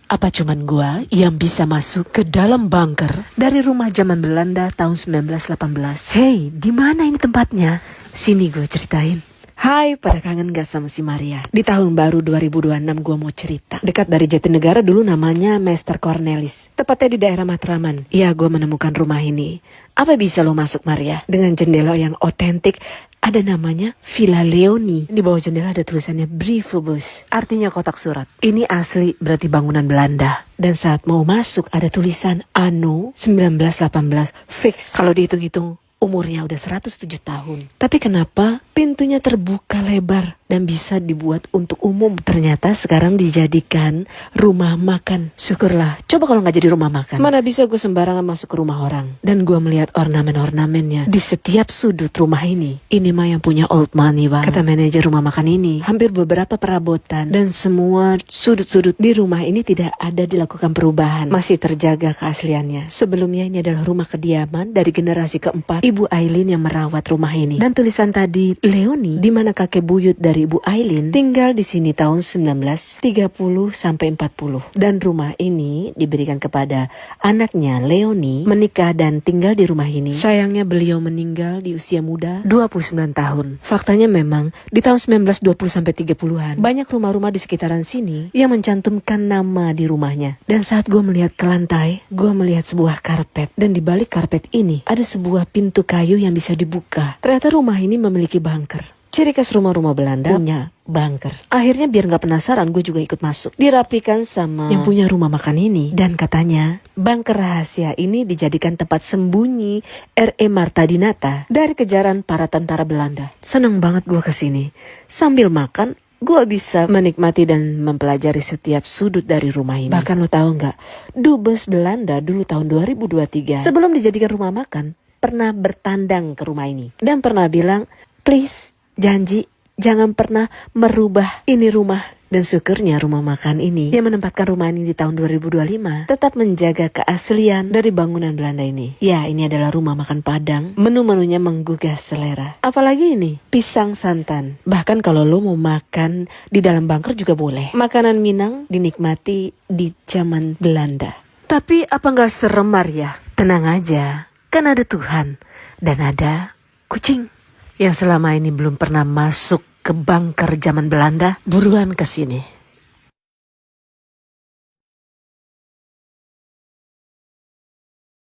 Apa cuman gua yang bisa masuk ke dalam bunker dari rumah zaman Belanda tahun 1918? Hey, di mana ini tempatnya? Sini gue ceritain. Hai, pada kangen gak sama si Maria? Di tahun baru 2026 gue mau cerita. Dekat dari Jatinegara dulu namanya Mester Cornelis. Tepatnya di daerah Matraman. Iya, gue menemukan rumah ini. Apa bisa lo masuk, Maria? Dengan jendela yang otentik. Ada namanya Villa Leoni. Di bawah jendela ada tulisannya Briefbus, artinya kotak surat. Ini asli, berarti bangunan Belanda. Dan saat mau masuk ada tulisan Anno 1918 fix. Kalau dihitung-hitung umurnya udah 107 tahun. Tapi kenapa pintunya terbuka lebar dan bisa dibuat untuk umum? Ternyata sekarang dijadikan rumah makan. Syukurlah. Coba kalau nggak jadi rumah makan. Mana bisa gue sembarangan masuk ke rumah orang. Dan gue melihat ornamen-ornamennya di setiap sudut rumah ini. Ini mah yang punya old money banget. Kata manajer rumah makan ini, hampir beberapa perabotan dan semua sudut-sudut di rumah ini tidak ada dilakukan perubahan. Masih terjaga keasliannya. Sebelumnya ini adalah rumah kediaman dari generasi keempat Ibu Aileen yang merawat rumah ini. Dan tulisan tadi Leoni, di mana kakek buyut dari Ibu Aileen tinggal di sini tahun 1930 sampai 40. Dan rumah ini diberikan kepada anaknya Leoni menikah dan tinggal di rumah ini. Sayangnya beliau meninggal di usia muda 29 tahun. Faktanya memang di tahun 1920 sampai 30-an banyak rumah-rumah di sekitaran sini yang mencantumkan nama di rumahnya. Dan saat gue melihat ke lantai, gue melihat sebuah karpet. Dan di balik karpet ini ada sebuah pintu kayu yang bisa dibuka. Ternyata rumah ini memiliki bunker. Ciri khas rumah-rumah Belanda punya bunker. Akhirnya biar gak penasaran, gue juga ikut masuk. Dirapikan sama yang punya rumah makan ini. Dan katanya bunker rahasia ini dijadikan tempat sembunyi R.E. Marta Dinata dari kejaran para tentara Belanda. Seneng banget gue kesini. Sambil makan, gue bisa menikmati dan mempelajari setiap sudut dari rumah ini. Bahkan lo tahu nggak, Dubes Belanda dulu tahun 2023 sebelum dijadikan rumah makan pernah bertandang ke rumah ini dan pernah bilang, please, janji jangan pernah merubah ini rumah. Dan syukurnya rumah makan ini yang menempatkan rumah ini di tahun 2025 tetap menjaga keaslian dari bangunan Belanda ini. Ya, ini adalah rumah makan Padang. Menu-menunya menggugah selera. Apalagi ini, pisang santan. Bahkan kalau lo mau makan di dalam bunker juga boleh. Makanan Minang dinikmati di zaman Belanda. Tapi apa nggak serem, Maria? Tenang aja, kan ada Tuhan dan ada kucing yang selama ini belum pernah masuk ke bunker zaman Belanda. Buruan ke sini.